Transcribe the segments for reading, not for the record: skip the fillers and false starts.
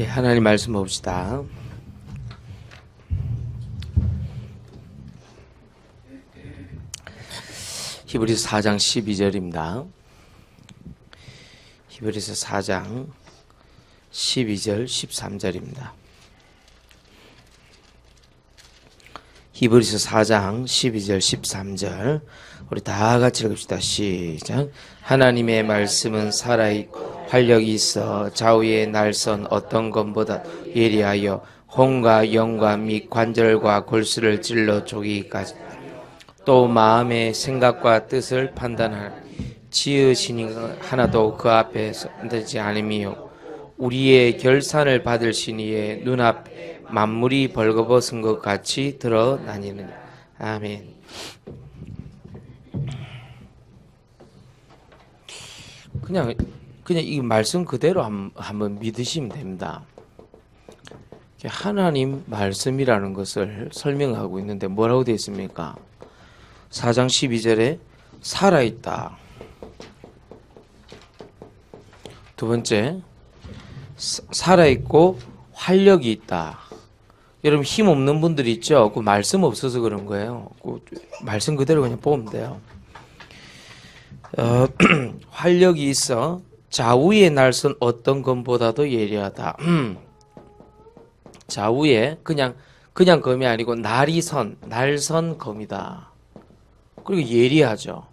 예, 하나님 말씀 봅시다. 히브리서 4장 12절입니다. 히브리서 4장 12절 13절입니다. 히브리서 4장 12절 13절 우리 다 같이 읽읍시다. 시작. 하나님의 말씀은 살아있고 활력이 있어 좌우의 날선 어떤 것보다 예리하여 혼과 영과 및 관절과 골수를 찔러 쪼개기까지 또 마음의 생각과 뜻을 판단하는 지으시니 하나도 그 앞에 서지 않으며 우리의 결산을 받으신 이의 눈앞에 만물이 벌거벗은 것 같이 드러나니는. 아멘. 그냥 이 말씀 그대로 한번 믿으시면 됩니다. 하나님 말씀이라는 것을 설명하고 있는데 뭐라고 되어 있습니까? 4장 12절에 살아있다. 두 번째, 살아있고 활력이 있다. 여러분 힘 없는 분들 있죠? 그 말씀 없어서 그런 거예요. 그 말씀 그대로 그냥 보면 돼요. 활력이 있어 좌우의 날선 어떤 것보다도 예리하다. 좌우에 그냥 검이 아니고 날선 검이다. 그리고 예리하죠.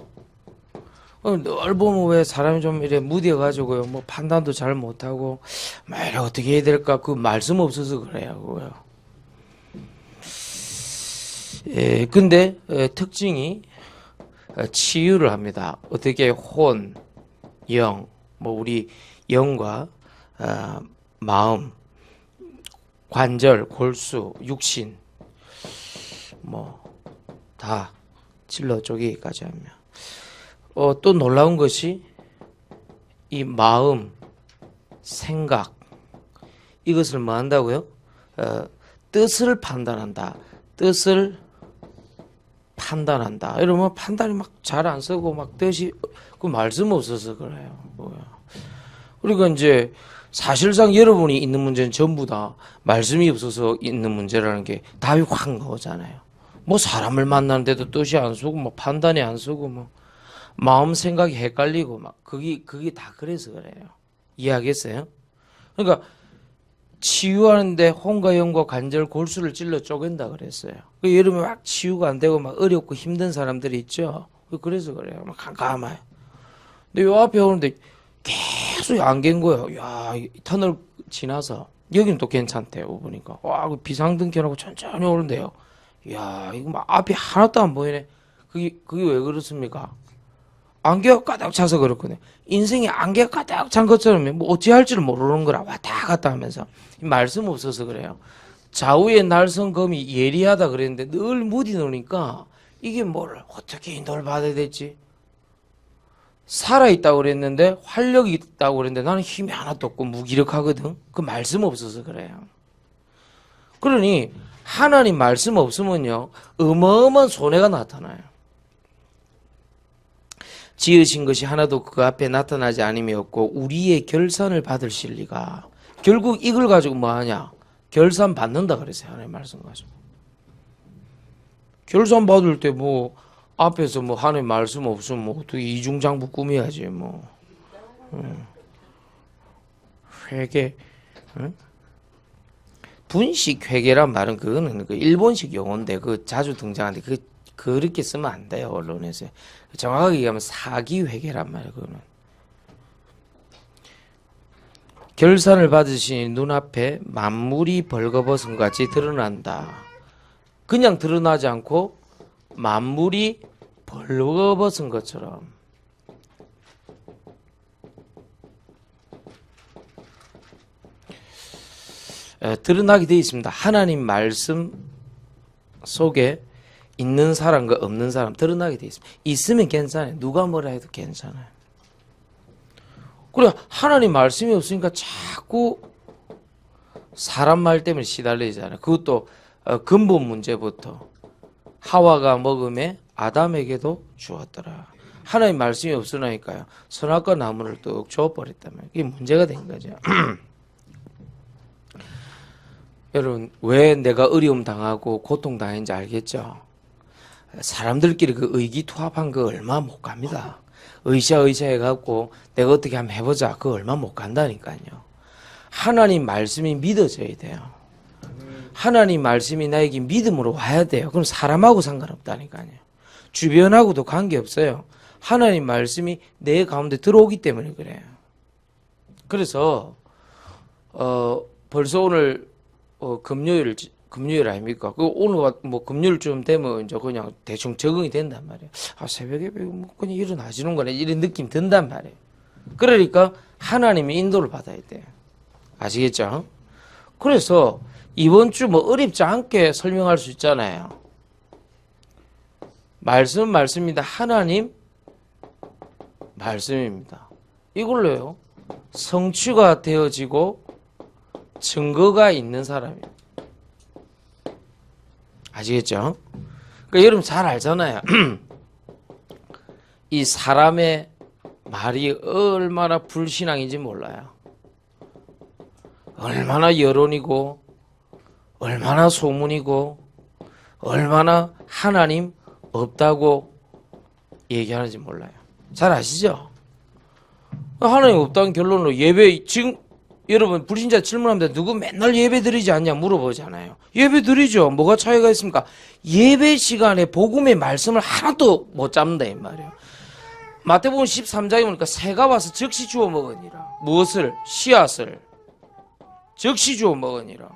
늘 보면 왜 사람이 좀 이래 무뎌가지고요, 뭐 판단도 잘 못하고, 막 이래 어떻게 해야 될까? 그 말씀 없어서 그래요, 그거요. 예, 근데 특징이 치유를 합니다. 어떻게 혼, 영, 뭐 우리 영과 마음, 관절, 골수, 육신, 뭐 다 찔러 쪼개기까지 하며 또 놀라운 것이 이 마음, 생각 이것을 뭐 한다고요? 뜻을 판단한다. 뜻을 판단한다. 이러면 판단이 막 잘 안 쓰고 막 뜻이 그 말씀 없어서 그래요. 그러니까 이제 사실상 여러분이 있는 문제는 전부 다 말씀이 없어서 있는 문제라는 게 답이 확 나오잖아요. 뭐 사람을 만나는데도 뜻이 안 쓰고 뭐 판단이 안 쓰고 뭐 마음 생각이 헷갈리고 막 그게 다 그래서 그래요. 이해하겠어요? 그러니까 치유하는데 혼과 영과 관절 골수를 찔러 쪼갠다 그랬어요. 여러분 막 치유가 안 되고 막 어렵고 힘든 사람들이 있죠. 그래서 그래요. 막 깜깜해요. 근데 요 앞에 오는데 계속 안갠 거예요. 야, 터널 지나서 여기는 또 괜찮대요. 보니까 와, 그 비상등 켜놓고 천천히 오는데요. 야, 이거 막 앞이 하나도 안 보이네. 그게 왜 그렇습니까? 안개가 가득 차서 그렇거든요. 인생에 안개가 가득 찬 것처럼 뭐 어찌 할지를 모르는 거라 왔다 갔다 하면서 말씀 없어서 그래요. 좌우의 날선 검이 예리하다 그랬는데 늘 무디 놓으니까 이게 뭘 어떻게 인도를 받아야 될지. 살아있다고 그랬는데 활력이 있다고 그랬는데 나는 힘이 하나도 없고 무기력하거든. 그 말씀 없어서 그래요. 그러니 하나님 말씀 없으면요 어마어마한 손해가 나타나요. 지으신 것이 하나도 그 앞에 나타나지 않음이 없고 우리의 결산을 받으실 리가. 결국 이걸 가지고 뭐 하냐? 결산 받는다 그랬어요. 하나님 말씀 가지고. 결산 받을 때 뭐 앞에서 뭐 하나님 말씀 없으면 뭐 어떻게 이중장부 꾸며야지 뭐. 회계. 분식 회계란 말은 그거는 그 일본식 용어인데 그 자주 등장하는데 그렇게 쓰면 안 돼요, 언론에서. 정확하게 얘기하면 사기 회계란 말이에요, 그거는. 결산을 받으신 눈앞에 만물이 벌거벗은 것 같이 드러난다. 그냥 드러나지 않고 만물이 벌거벗은 것처럼. 드러나게 되어 있습니다. 하나님 말씀 속에 있는 사람과 없는 사람 드러나게 되어 있습니다. 있으면 괜찮아요. 누가 뭐라 해도 괜찮아요. 그래, 하나님 말씀이 없으니까 자꾸 사람 말 때문에 시달리잖아요. 그것도 근본 문제부터 하와가 먹음에 아담에게도 주었더라. 하나님 말씀이 없으니까요. 선악과 나무를 뚝 줘버렸다면 이게 문제가 된 거죠. 여러분 왜 내가 어려움 당하고 고통 당했는지 알겠죠? 사람들끼리 그 의기투합한 거 얼마 못 갑니다. 의샤 해갖고 내가 어떻게 한번 해보자 그거 얼마 못 간다니까요. 하나님 말씀이 믿어져야 돼요. 하나님 말씀이 나에게 믿음으로 와야 돼요. 그럼 사람하고 상관없다니까요. 주변하고도 관계없어요. 하나님 말씀이 내 가운데 들어오기 때문에 그래요. 그래서 벌써 오늘 금요일 아닙니까? 그 오늘 뭐 금요일쯤 되면 이제 그냥 대충 적응이 된단 말이에요. 아 새벽에 뭐 그냥 일어나지는 거네 이런 느낌 든단 말이에요. 그러니까 하나님의 인도를 받아야 돼요. 아시겠죠? 그래서 이번 주 뭐 어렵지 않게 설명할 수 있잖아요. 말씀입니다. 하나님 말씀입니다. 이걸로요. 성취가 되어지고 증거가 있는 사람이에요. 아시겠죠? 그러니까 여러분 잘 알잖아요. 이 사람의 말이 얼마나 불신앙인지 몰라요. 얼마나 여론이고 얼마나 소문이고 얼마나 하나님 없다고 얘기하는지 몰라요. 잘 아시죠? 하나님 없다는 결론으로 예배 지금 여러분 불신자 질문합니다. 누구 맨날 예배 드리지 않냐 물어보잖아요. 예배 드리죠. 뭐가 차이가 있습니까? 예배 시간에 복음의 말씀을 하나도 못 잡는다 이 말이에요. 마태복음 13장에 보니까 새가 와서 즉시 주워 먹으니라. 무엇을? 씨앗을 즉시 주워 먹으니라.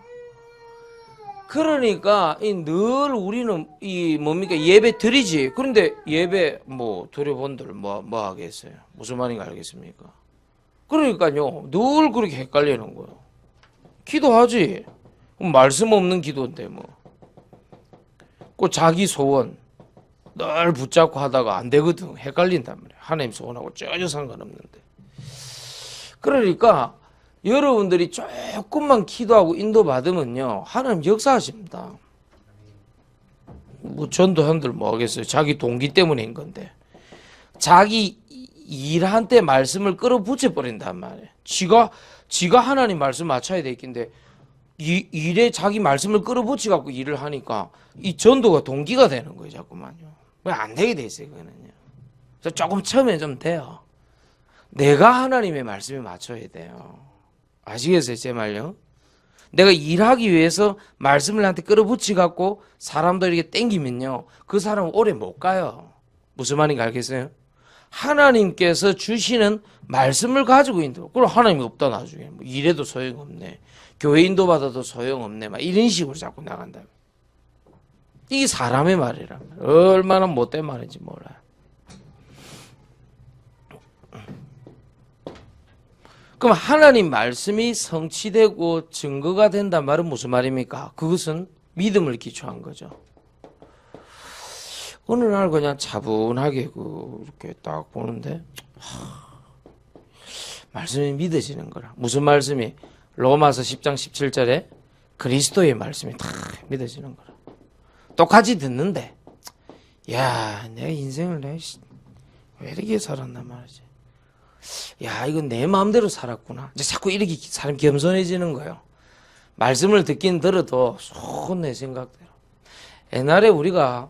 그러니까 늘 우리는 이 뭡니까 예배 드리지. 그런데 예배 뭐 드려본들 뭐 하겠어요? 무슨 말인가 알겠습니까? 그러니까요 늘 그렇게 헷갈리는 거예요. 기도하지. 말씀 없는 기도인데 뭐. 그 자기 소원 늘 붙잡고 하다가 안 되거든. 헷갈린단 말이에요. 하나님 소원하고 전혀 상관없는데. 그러니까 여러분들이 조금만 기도하고 인도받으면요 하나님 역사하십니다. 뭐 전도한들 뭐 하겠어요. 자기 동기 때문인 건데 자기 일한 때 말씀을 끌어붙여 버린단 말이에요. 지가 하나님 말씀 맞춰야 되겠는데 일에 자기 말씀을 끌어붙여 갖고 일을 하니까 이 전도가 동기가 되는 거예요. 자꾸만요. 왜 안 되게 돼 있어요. 그거는요. 그래서 조금 처음에 좀 돼요. 내가 하나님의 말씀에 맞춰야 돼요. 아시겠어요? 제 말요? 내가 일하기 위해서 말씀을 나한테 끌어붙여 갖고 사람들에게 땡기면요 그 사람은 오래 못 가요. 무슨 말인가 알겠어요? 하나님께서 주시는 말씀을 가지고 인도. 그럼 하나님이 없다 나중에 뭐 일해도 소용없네. 교회 인도 받아도 소용없네. 막 이런 식으로 자꾸 나간다. 이게 사람의 말이란 말이에요. 얼마나 못된 말인지 몰라요. 그럼 하나님 말씀이 성취되고 증거가 된단 말은 무슨 말입니까? 그것은 믿음을 기초한 거죠. 어느 날 그냥 차분하게 이렇게 딱 보는데 말씀이 믿어지는 거라. 무슨 말씀이? 로마서 10장 17절에 그리스도의 말씀이 다 믿어지는 거라. 똑같이 듣는데 야, 내 인생을 왜 이렇게 살았나 말이지. 야, 이건 내 마음대로 살았구나. 이제 자꾸 이렇게 사람 겸손해지는 거예요. 말씀을 듣긴 들어도 속은 내 생각대로. 옛날에 우리가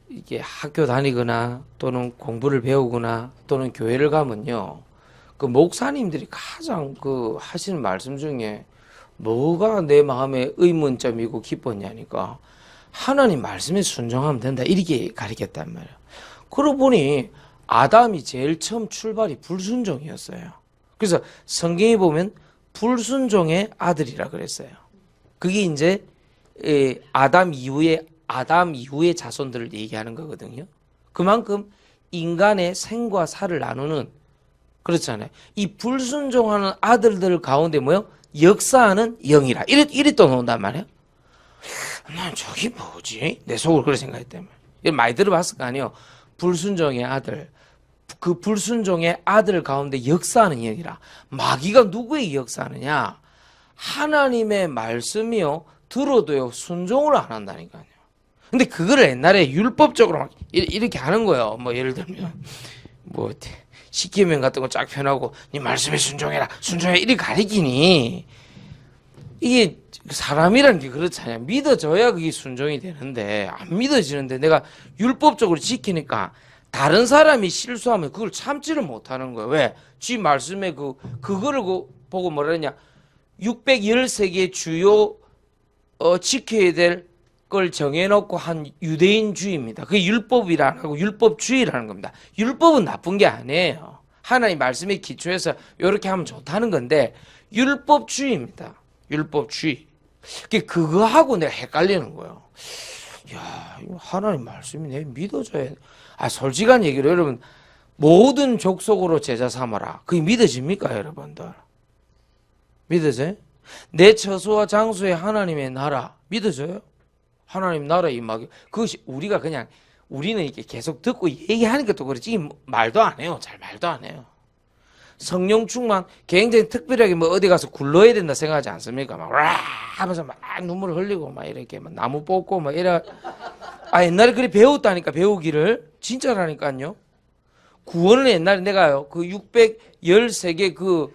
이게 학교 다니거나 또는 공부를 배우거나 또는 교회를 가면요. 그 목사님들이 가장 하시는 말씀 중에 뭐가 내 마음에 의문점이고 기뻤냐니까 하나님 말씀에 순종하면 된다. 이렇게 가르쳤단 말이에요. 그러고 보니 아담이 제일 처음 출발이 불순종이었어요. 그래서 성경에 보면 불순종의 아들이라 그랬어요. 그게 이제 아담 이후의 자손들을 얘기하는 거거든요. 그만큼 인간의 생과 사를 나누는 그렇잖아요. 이 불순종하는 아들들 가운데 뭐요? 역사하는 영이라. 이리 또 나온단 말이에요. 난 저게 뭐지? 내 속으로 그렇게 생각했단 말이에요. 많이 들어봤을 거 아니에요. 불순종의 아들. 그 불순종의 아들 가운데 역사하는 영이라. 마귀가 누구에게 역사하느냐? 하나님의 말씀이요. 들어도요. 순종을 안 한다니까요. 근데 그거를 옛날에 율법적으로 막 이렇게 하는 거예요. 뭐 예를 들면 뭐 십계명 같은 거 쫙 펴놓고 네 말씀에 순종해라. 순종해 이렇게 가리키니 이게 사람이라는 게 그렇잖아요. 믿어져야 그게 순종이 되는데 안 믿어지는데 내가 율법적으로 지키니까 다른 사람이 실수하면 그걸 참지를 못하는 거예요. 왜? 지 말씀에 그거를 보고 뭐라 했냐? 613개의 주요 지켜야 될 걸 정해놓고 한 유대인주의입니다. 그게 율법이라는 거고 율법주의라는 겁니다. 율법은 나쁜 게 아니에요. 하나님 말씀에 기초해서 이렇게 하면 좋다는 건데 율법주의입니다. 율법주의. 그거하고 내가 헷갈리는 거예요. 야, 이거 하나님 말씀이 내 믿어줘야 돼. 솔직한 얘기로 여러분, 모든 족속으로 제자 삼아라. 그게 믿어집니까, 여러분들? 믿어져요? 내 처소와 장소에 하나님의 나라 믿어져요? 하나님 나라에 임하게. 그것이 우리가 그냥 우리는 이렇게 계속 듣고 얘기하니까 또 그렇지 말도 안 해요. 잘 말도 안 해요. 성령 충만 굉장히 특별하게 뭐 어디 가서 굴러야 된다 생각하지 않습니까? 막 와 하면서 막 눈물 흘리고 막 이렇게 막 나무 뽑고 막 이래. 옛날에 그래 배웠다니까 배우기를 진짜라니까요. 구원을 옛날에 내가요 그 613개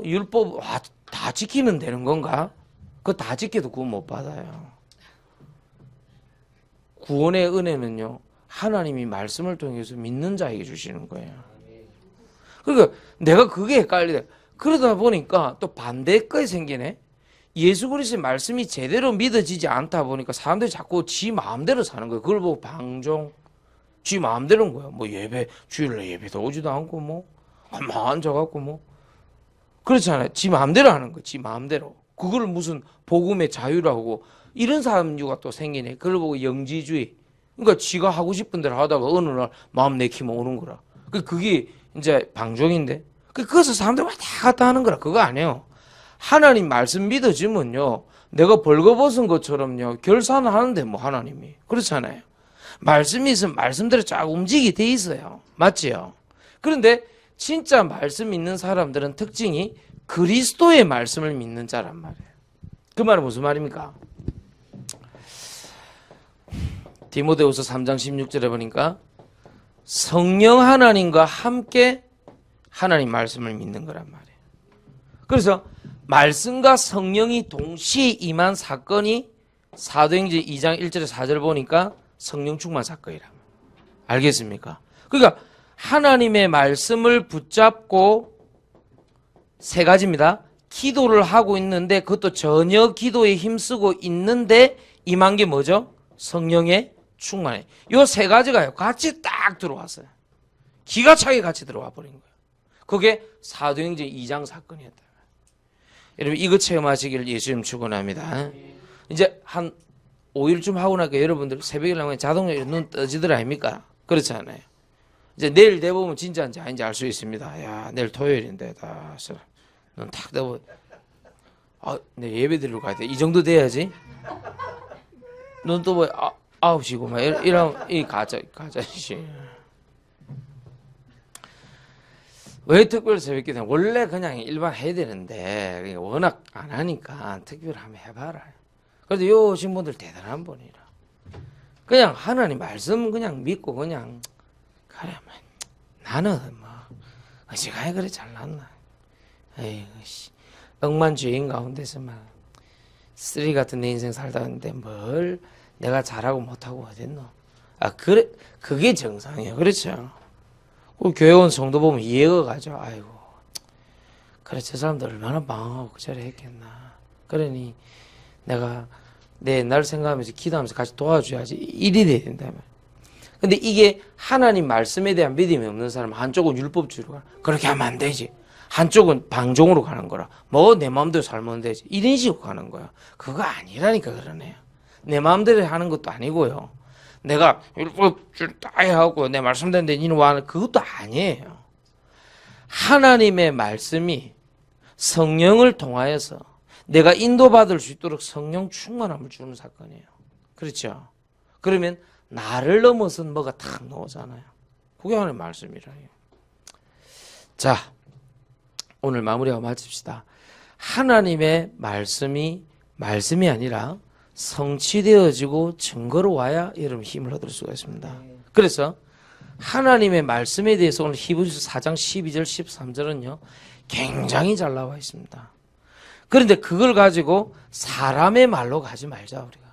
율법 다 지키면 되는 건가? 그거 다 지켜도 구원 못 받아요. 구원의 은혜는요 하나님이 말씀을 통해서 믿는 자에게 주시는 거예요. 그러니까 내가 그게 헷갈리다. 그러다 보니까 또 반대까지 생기네. 예수 그리스도의 말씀이 제대로 믿어지지 않다 보니까 사람들이 자꾸 지 마음대로 사는 거예요. 그걸 보고 방종. 지 마음대로인 거야. 뭐 예배 주일날 예배도 오지도 않고 뭐 가만 앉아갖고 뭐 그렇잖아요. 지 마음대로 하는 거야. 지 마음대로. 그걸 무슨 복음의 자유라고 이런 사람류가 또 생기네. 그걸 보고 영지주의. 그러니까 지가 하고 싶은 대로 하다가 어느 날 마음 내키면 오는 거라. 그게 이제 방종인데. 그것을 사람들 왔다 갔다 하는 거라. 그거 아니에요. 하나님 말씀 믿어지면요. 내가 벌거벗은 것처럼요. 결산을 하는데 뭐 하나님이. 그렇잖아요. 말씀이 있으면 말씀대로 쫙 움직이게 돼 있어요. 맞지요? 그런데 진짜 말씀 있는 사람들은 특징이 그리스도의 말씀을 믿는 자란 말이에요. 그 말은 무슨 말입니까? 디모데후서 3장 16절에 보니까 성령 하나님과 함께 하나님 말씀을 믿는 거란 말이에요. 그래서 말씀과 성령이 동시에 임한 사건이 사도행전 2장 1절에 4절 보니까 성령 충만 사건이라. 알겠습니까? 그러니까 하나님의 말씀을 붙잡고 세 가지입니다. 기도를 하고 있는데 그것도 전혀 기도에 힘쓰고 있는데 임한 게 뭐죠? 성령의 충만해. 이 세 가지가요. 같이 딱 들어왔어요. 기가 차게 같이 들어와 버린 거예요. 그게 사도행전 2장 사건이었다. 여러분 이거 체험하시기를 예수님 축원합니다. 이제 한 5일쯤 하고 나니까 여러분들 새벽에 나면 자동으로 눈 떠지들 아닙니까? 그렇지 않아요. 이제 내일 내보면 진짜인지 아닌지 알 수 있습니다. 야 내일 토요일인데 눈 탁 떠보. 내 예배 드리러 가야 돼. 이 정도 돼야지. 눈 떠보 9시고 막 이러면 이 가짜시. 왜 특별 새벽 기도는 원래 그냥 일반 해야 되는데 워낙 안 하니까 특별 한번 해봐라. 그래도 요 오신 분들 대단한 분이라. 그냥 하나님 말씀 그냥 믿고 그냥 그래 나는 뭐 어지간히 그래 잘났나. 에이 억만주의인 가운데서만 쓰레기 같은 내 인생 살다 왔는데 뭘 내가 잘하고 못하고 어딨노. 그래 그게 정상이에요. 그렇죠. 교회 온 성도 보면 이해가 가죠. 아이고 그래 저 사람들 얼마나 방황하고 그 자리에 했겠나. 그러니 내가 내 옛날 생각하면서 기도하면서 같이 도와줘야지. 일이 돼야 된다면. 근데 이게 하나님 말씀에 대한 믿음이 없는 사람은 한쪽은 율법주의로 가. 그렇게 하면 안 되지. 한쪽은 방종으로 가는 거라. 뭐 내 마음대로 살면 되지. 이런 식으로 가는 거야. 그거 아니라니까 그러네요. 내 마음대로 하는 것도 아니고요. 내가 율법주의를 다 하고 내 말씀대로 니는 와는 그것도 아니에요. 하나님의 말씀이 성령을 통하여서 내가 인도받을 수 있도록 성령 충만함을 주는 사건이에요. 그렇죠? 그러면 나를 넘어선 뭐가 탁 나오잖아요. 그게 하나님의 말씀이라요. 자, 오늘 마무리하고 마칩시다. 하나님의 말씀이 아니라 성취되어지고 증거로 와야 여러분 힘을 얻을 수가 있습니다. 그래서 하나님의 말씀에 대해서 오늘 히브리서 4장 12절 13절은요 굉장히 잘 나와 있습니다. 그런데 그걸 가지고 사람의 말로 가지 말자 우리가.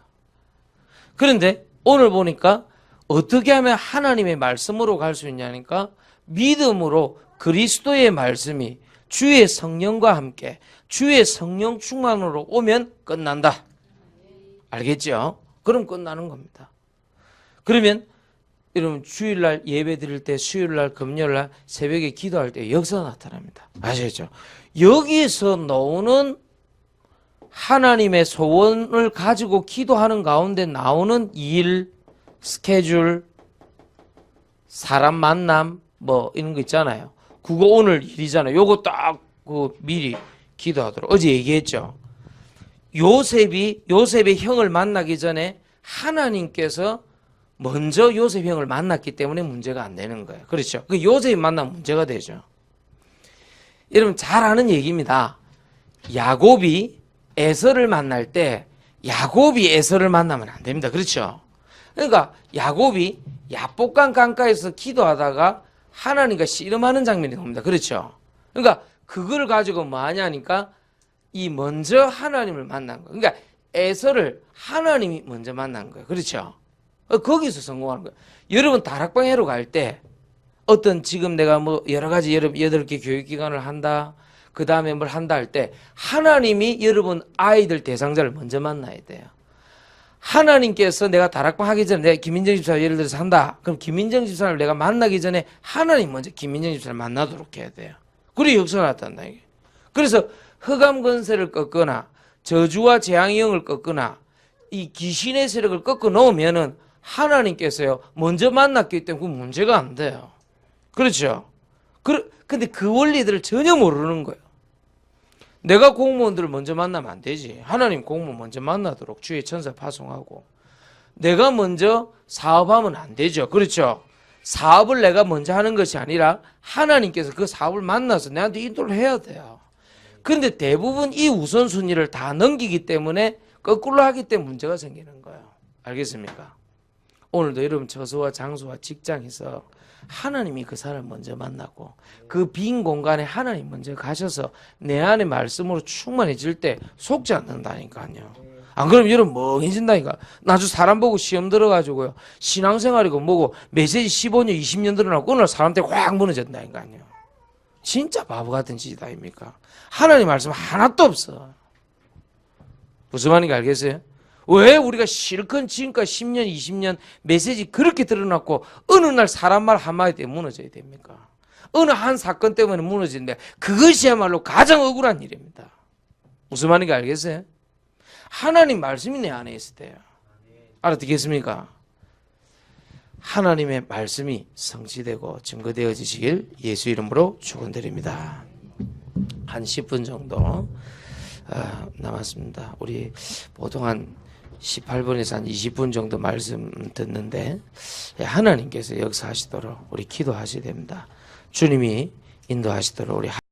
그런데 오늘 보니까 어떻게 하면 하나님의 말씀으로 갈 수 있냐니까 믿음으로 그리스도의 말씀이 주의 성령과 함께 주의 성령 충만으로 오면 끝난다. 알겠죠? 그럼 끝나는 겁니다. 그러면 여러분 주일날 예배 드릴 때 수요일날 금요일날 새벽에 기도할 때 역사가 나타납니다. 아시겠죠? 여기에서 나오는 하나님의 소원을 가지고 기도하는 가운데 나오는 일, 스케줄, 사람 만남 뭐 이런 거 있잖아요. 그거 오늘 일이잖아요. 요거 딱 그 미리 기도하도록 어제 얘기했죠. 요셉의 형을 만나기 전에 하나님께서 먼저 요셉 형을 만났기 때문에 문제가 안 되는 거예요. 그렇죠? 그 요셉이 만나면 문제가 되죠. 여러분 잘 아는 얘기입니다. 야곱이 에서를 만날 때 야곱이 에서를 만나면 안 됩니다. 그렇죠? 그러니까 야곱이 야복강 강가에서 기도하다가 하나님과 씨름하는 장면이 나옵니다. 그렇죠? 그러니까 그걸 가지고 뭐 하냐니까 이 먼저 하나님을 만난 거예요. 그러니까 에서를 하나님이 먼저 만난 거예요. 그렇죠? 거기서 성공하는 거예요. 여러분 다락방 회로 갈 때 어떤 지금 내가 뭐 여러 가지 여러분 8개 교육기관을 한다. 그 다음에 뭘 한다 할 때 하나님이 여러분 아이들 대상자를 먼저 만나야 돼요. 하나님께서 내가 다락방 하기 전에 내가 김민정 집사 예를 들어서 한다. 그럼 김민정 집사를 내가 만나기 전에 하나님 먼저 김민정 집사를 만나도록 해야 돼요. 그래 역사가 나타난다 이게. 그래서 흑암 권세를 꺾거나 저주와 재앙의 영을 꺾거나 이 귀신의 세력을 꺾어 놓으면은 하나님께서요 먼저 만났기 때문에 그 문제가 안 돼요. 그렇죠? 근데 그 원리들을 전혀 모르는 거예요. 내가 공무원들을 먼저 만나면 안 되지. 하나님 공무원 먼저 만나도록 주의 천사 파송하고 내가 먼저 사업하면 안 되죠. 그렇죠? 사업을 내가 먼저 하는 것이 아니라 하나님께서 그 사업을 만나서 내한테 인도를 해야 돼요. 그런데 대부분 이 우선순위를 다 넘기기 때문에 거꾸로 하기 때문에 문제가 생기는 거예요. 알겠습니까? 오늘도 여러분 처소와 장소와 직장에서 하나님이 그 사람을 먼저 만나고 그 빈 공간에 하나님 먼저 가셔서 내 안에 말씀으로 충만해질 때 속지 않는다니까요. 안 그러면 여러분 멍해진다니까. 나중 사람 보고 시험 들어가지고요. 신앙생활이고 뭐고 메시지 15년 20년 들어나고 어느 날 사람들이 확 무너진다니까요. 진짜 바보 같은 짓 아닙니까? 하나님 말씀 하나도 없어. 무슨 말인지 알겠어요? 왜 우리가 실컷 지금까지 10년 20년 메시지 그렇게 들어놨고 어느 날 사람 말 한마디 때문에 무너져야 됩니까? 어느 한 사건 때문에 무너지는데 그것이야말로 가장 억울한 일입니다. 무슨 말인지 알겠어요? 하나님 말씀이 내 안에 있을 때요. 알아듣겠습니까? 하나님의 말씀이 성취되고 증거되어지시길 예수 이름으로 축원드립니다. 한 10분 정도 남았습니다. 우리 보통 한 18분에서 한 20분 정도 말씀 듣는데 하나님께서 역사하시도록 우리 기도하셔야 됩니다. 주님이 인도하시도록 우리